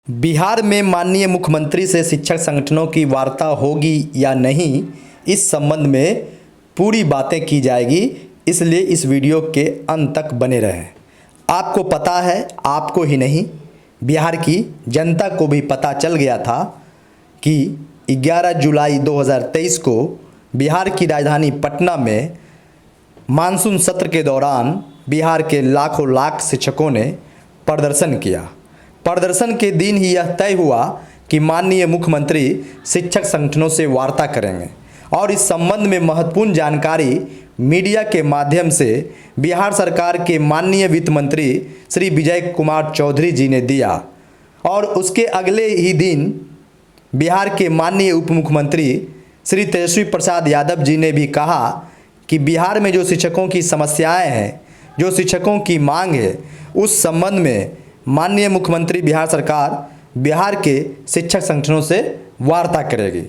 बिहार में माननीय मुख्यमंत्री से शिक्षक संगठनों की वार्ता होगी या नहीं, इस संबंध में पूरी बातें की जाएगी, इसलिए इस वीडियो के अंत तक बने रहें। आपको पता है, आपको ही नहीं बिहार की जनता को भी पता चल गया था कि 11 जुलाई 2023 को बिहार की राजधानी पटना में मानसून सत्र के दौरान बिहार के लाखों लाख शिक्षकों ने प्रदर्शन किया। प्रदर्शन के दिन ही यह तय हुआ कि माननीय मुख्यमंत्री शिक्षक संगठनों से वार्ता करेंगे और इस संबंध में महत्वपूर्ण जानकारी मीडिया के माध्यम से बिहार सरकार के माननीय वित्त मंत्री श्री विजय कुमार चौधरी जी ने दिया। और उसके अगले ही दिन बिहार के माननीय उप मुख्यमंत्री श्री तेजस्वी प्रसाद यादव जी ने भी कहा कि बिहार में जो शिक्षकों की समस्याएं हैं, जो शिक्षकों की मांग है, उस संबंध में माननीय मुख्यमंत्री बिहार सरकार बिहार के शिक्षक संगठनों से वार्ता करेगी।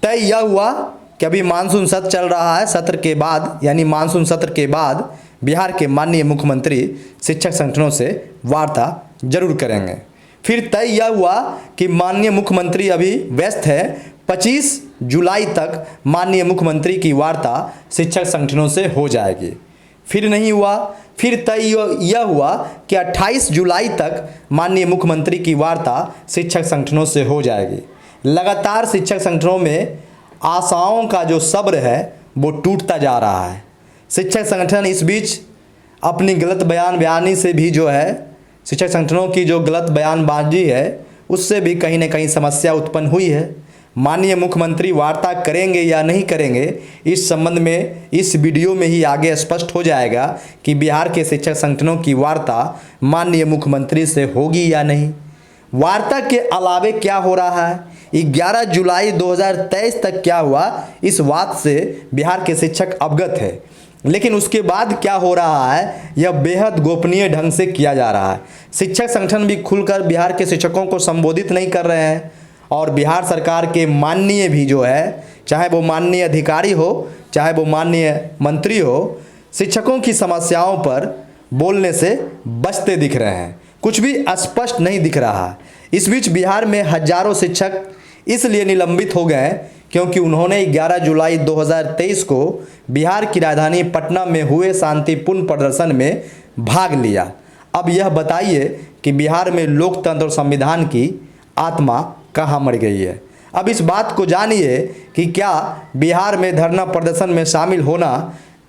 तय यह हुआ कि अभी मानसून सत्र चल रहा है, सत्र के बाद यानी मानसून सत्र के बाद बिहार के माननीय मुख्यमंत्री शिक्षक संगठनों से वार्ता जरूर करेंगे। फिर तय यह हुआ कि माननीय मुख्यमंत्री अभी व्यस्त है, 25 जुलाई तक माननीय मुख्यमंत्री की वार्ता शिक्षक संगठनों से हो जाएगी। फिर नहीं हुआ, फिर तय यह हुआ कि 28 जुलाई तक माननीय मुख्यमंत्री की वार्ता शिक्षक संगठनों से हो जाएगी। लगातार शिक्षक संगठनों में आशाओं का जो सब्र है वो टूटता जा रहा है। शिक्षक संगठन इस बीच अपनी गलत बयानबाजी से भी जो है, शिक्षक संगठनों की जो गलत बयानबाजी है उससे भी कहीं ना कहीं समस्या उत्पन्न हुई है। माननीय मुख्यमंत्री वार्ता करेंगे या नहीं करेंगे, इस संबंध में इस वीडियो में ही आगे स्पष्ट हो जाएगा कि बिहार के शिक्षक संगठनों की वार्ता माननीय मुख्यमंत्री से होगी या नहीं। वार्ता के अलावे क्या हो रहा है, 11 जुलाई 2023 तक क्या हुआ, इस बात से बिहार के शिक्षक अवगत है। लेकिन उसके बाद क्या हो रहा है, यह बेहद गोपनीय ढंग से किया जा रहा है। शिक्षक संगठन भी खुलकर बिहार के शिक्षकों को संबोधित नहीं कर रहे हैं और बिहार सरकार के माननीय भी जो है, चाहे वो माननीय अधिकारी हो, चाहे वो माननीय मंत्री हो, शिक्षकों की समस्याओं पर बोलने से बचते दिख रहे हैं। कुछ भी स्पष्ट नहीं दिख रहा। इस बीच बिहार में हजारों शिक्षक इसलिए निलंबित हो गए क्योंकि उन्होंने 11 जुलाई 2023 को बिहार की राजधानी पटना में हुए शांतिपूर्ण प्रदर्शन में भाग लिया। अब यह बताइए कि बिहार में लोकतंत्र और संविधान की आत्मा कहाँ मर गई है। अब इस बात को जानिए कि क्या बिहार में धरना प्रदर्शन में शामिल होना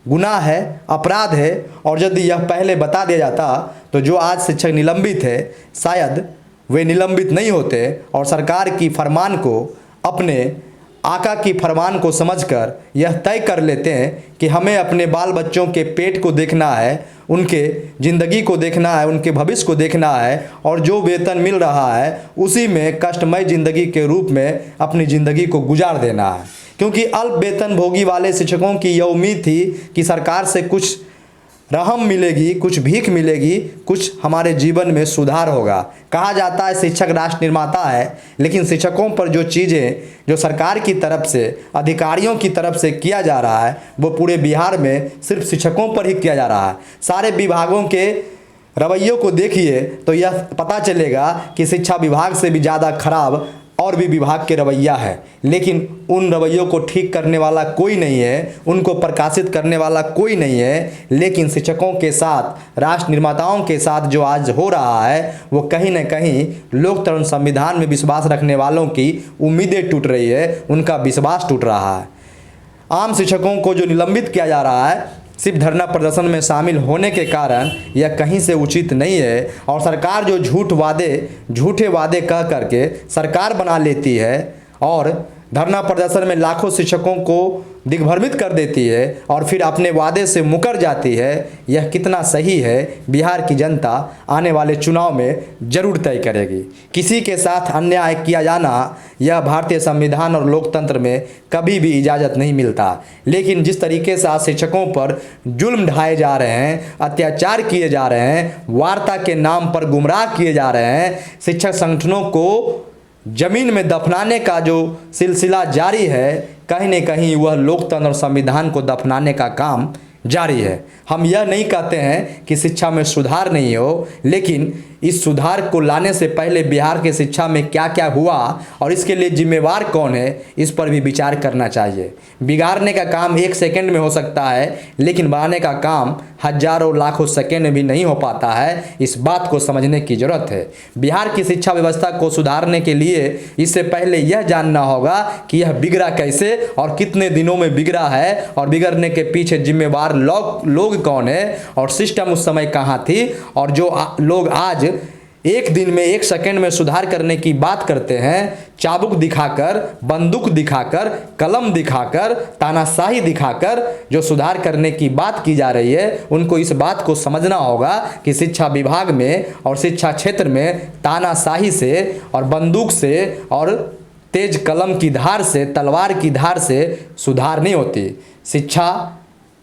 गुनाह है, अपराध है, और यदि यह पहले बता दिया जाता तो जो आज शिक्षक निलंबित है शायद वे निलंबित नहीं होते और सरकार की फरमान को, अपने आका की फरमान को समझकर यह तय कर लेते हैं कि हमें अपने बाल बच्चों के पेट को देखना है, उनके ज़िंदगी को देखना है, उनके भविष्य को देखना है, और जो वेतन मिल रहा है उसी में कष्टमय ज़िंदगी के रूप में अपनी ज़िंदगी को गुजार देना है। क्योंकि अल्प वेतन भोगी वाले शिक्षकों की यह उम्मीद थी कि सरकार से कुछ रहम मिलेगी, कुछ भीख मिलेगी, कुछ हमारे जीवन में सुधार होगा। कहा जाता है शिक्षक राष्ट्र निर्माता है, लेकिन शिक्षकों पर जो चीज़ें जो सरकार की तरफ से, अधिकारियों की तरफ से किया जा रहा है वो पूरे बिहार में सिर्फ शिक्षकों पर ही किया जा रहा है। सारे विभागों के रवैयों को देखिए तो यह पता चलेगा कि शिक्षा विभाग से भी ज़्यादा खराब और भी विभाग के रवैया है। लेकिन उन रवैयों को ठीक करने वाला कोई नहीं है, उनको प्रकाशित करने वाला कोई नहीं है। लेकिन शिक्षकों के साथ, राष्ट्र निर्माताओं के साथ जो आज हो रहा है वो कहीं न कहीं लोकतंत्र संविधान में विश्वास रखने वालों की उम्मीदें टूट रही है, उनका विश्वास टूट रहा है। आम शिक्षकों को जो निलंबित किया जा रहा है सिर्फ धरना प्रदर्शन में शामिल होने के कारण, यह कहीं से उचित नहीं है। और सरकार जो झूठे वादे कह करके सरकार बना लेती है और धरना प्रदर्शन में लाखों शिक्षकों को दिग्भ्रमित कर देती है और फिर अपने वादे से मुकर जाती है, यह कितना सही है बिहार की जनता आने वाले चुनाव में जरूर तय करेगी। किसी के साथ अन्याय किया जाना यह भारतीय संविधान और लोकतंत्र में कभी भी इजाज़त नहीं मिलता। लेकिन जिस तरीके से आज शिक्षकों पर जुल्म ढाए जा रहे हैं, अत्याचार किए जा रहे हैं, वार्ता के नाम पर गुमराह किए जा रहे हैं, शिक्षक संगठनों को जमीन में दफनाने का जो सिलसिला जारी है, कहीं न कहीं वह लोकतंत्र और संविधान को दफनाने का काम जारी है। हम यह नहीं कहते हैं कि शिक्षा में सुधार नहीं हो, लेकिन इस सुधार को लाने से पहले बिहार की शिक्षा में क्या क्या हुआ और इसके लिए जिम्मेवार कौन है, इस पर भी विचार करना चाहिए। बिगाड़ने का काम 1 सेकंड में हो सकता है, लेकिन बनाने का काम हजारों लाखों सेकंड में भी नहीं हो पाता है। इस बात को समझने की जरूरत है। बिहार की शिक्षा व्यवस्था को सुधारने के लिए इससे पहले यह जानना होगा कि यह बिगड़ा कैसे और कितने दिनों में बिगड़ा है और बिगड़ने के पीछे जिम्मेवार लोग कौन है और सिस्टम उस समय कहाँ थी। और जो लोग आज 1 दिन में 1 सेकंड में सुधार करने की बात करते हैं, चाबुक दिखाकर, बंदूक दिखाकर, कलम दिखाकर, तानाशाही दिखाकर जो सुधार करने की बात की जा रही है, उनको इस बात को समझना होगा कि शिक्षा विभाग में और शिक्षा क्षेत्र में तानाशाही से और बंदूक से और तेज कलम की धार से, तलवार की धार से सुधार नहीं होती। शिक्षा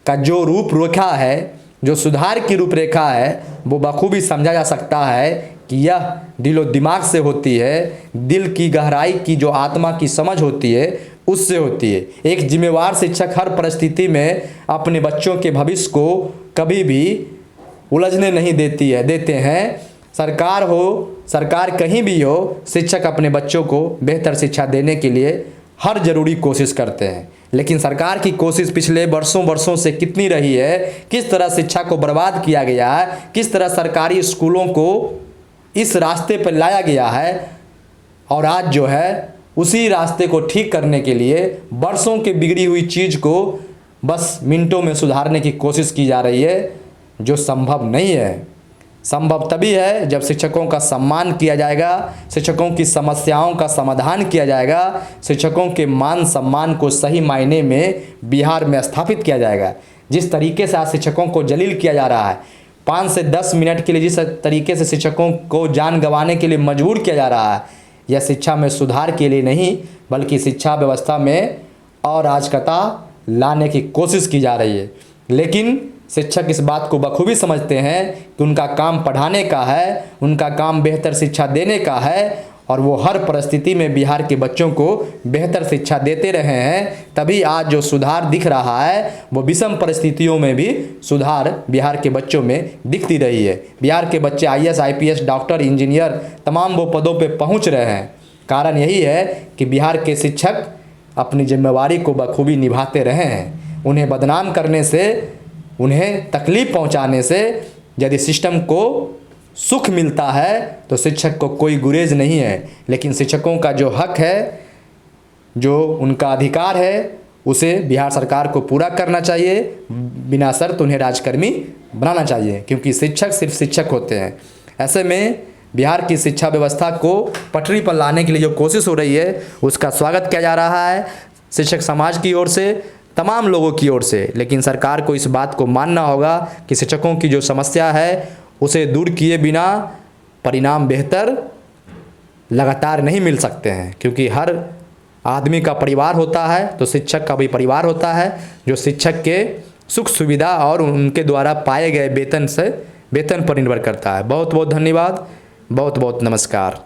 का जो रूपरेखा है, जो सुधार की रूपरेखा है, वो बखूबी समझा जा सकता है कि यह दिलो दिमाग से होती है। दिल की गहराई की जो आत्मा की समझ होती है, उससे होती है। एक जिम्मेवार शिक्षक हर परिस्थिति में अपने बच्चों के भविष्य को कभी भी उलझने नहीं देते हैं। सरकार कहीं भी हो, शिक्षक अपने बच्चों को बेहतर शिक्षा देने के लिए हर जरूरी कोशिश करते हैं। लेकिन सरकार की कोशिश पिछले वर्षों से कितनी रही है, किस तरह शिक्षा को बर्बाद किया गया है, किस तरह सरकारी स्कूलों को इस रास्ते पर लाया गया है, और आज जो है उसी रास्ते को ठीक करने के लिए वर्षों की बिगड़ी हुई चीज़ को बस मिनटों में सुधारने की कोशिश की जा रही है, जो संभव नहीं है। संभव तभी है जब शिक्षकों का सम्मान किया जाएगा, शिक्षकों की समस्याओं का समाधान किया जाएगा, शिक्षकों के मान सम्मान को सही मायने में बिहार में स्थापित किया जाएगा। जिस तरीके से आज शिक्षकों को जलील किया जा रहा है, 5 से 10 मिनट के लिए जिस तरीके से शिक्षकों को जान गंवाने के लिए मजबूर किया जा रहा है, यह शिक्षा में सुधार के लिए नहीं, बल्कि शिक्षा व्यवस्था में अराजकता लाने की कोशिश की जा रही है। लेकिन शिक्षक इस बात को बखूबी समझते हैं कि उनका काम पढ़ाने का है, उनका काम बेहतर शिक्षा देने का है, और वो हर परिस्थिति में बिहार के बच्चों को बेहतर शिक्षा देते रहे हैं। तभी आज जो सुधार दिख रहा है, वो विषम परिस्थितियों में भी सुधार बिहार के बच्चों में दिखती रही है। बिहार के बच्चे IAS, IPS, डॉक्टर, इंजीनियर तमाम वो पदों पे पहुंच रहे हैं। कारण यही है कि बिहार के शिक्षक अपनी जिम्मेवारी को बखूबी निभाते रहे हैं। उन्हें बदनाम करने से, उन्हें तकलीफ पहुंचाने से यदि सिस्टम को सुख मिलता है तो शिक्षक को कोई गुरेज नहीं है। लेकिन शिक्षकों का जो हक है, जो उनका अधिकार है, उसे बिहार सरकार को पूरा करना चाहिए। बिना शर्त उन्हें राजकर्मी बनाना चाहिए, क्योंकि शिक्षक सिर्फ शिक्षक होते हैं। ऐसे में बिहार की शिक्षा व्यवस्था को पटरी पर लाने के लिए जो कोशिश हो रही है, उसका स्वागत किया जा रहा है शिक्षक समाज की ओर से, तमाम लोगों की ओर से। लेकिन सरकार को इस बात को मानना होगा कि शिक्षकों की जो समस्या है, उसे दूर किए बिना परिणाम बेहतर लगातार नहीं मिल सकते हैं। क्योंकि हर आदमी का परिवार होता है, तो शिक्षक का भी परिवार होता है, जो शिक्षक के सुख सुविधा और उनके द्वारा पाए गए वेतन पर निर्भर करता है। बहुत बहुत धन्यवाद, बहुत बहुत नमस्कार।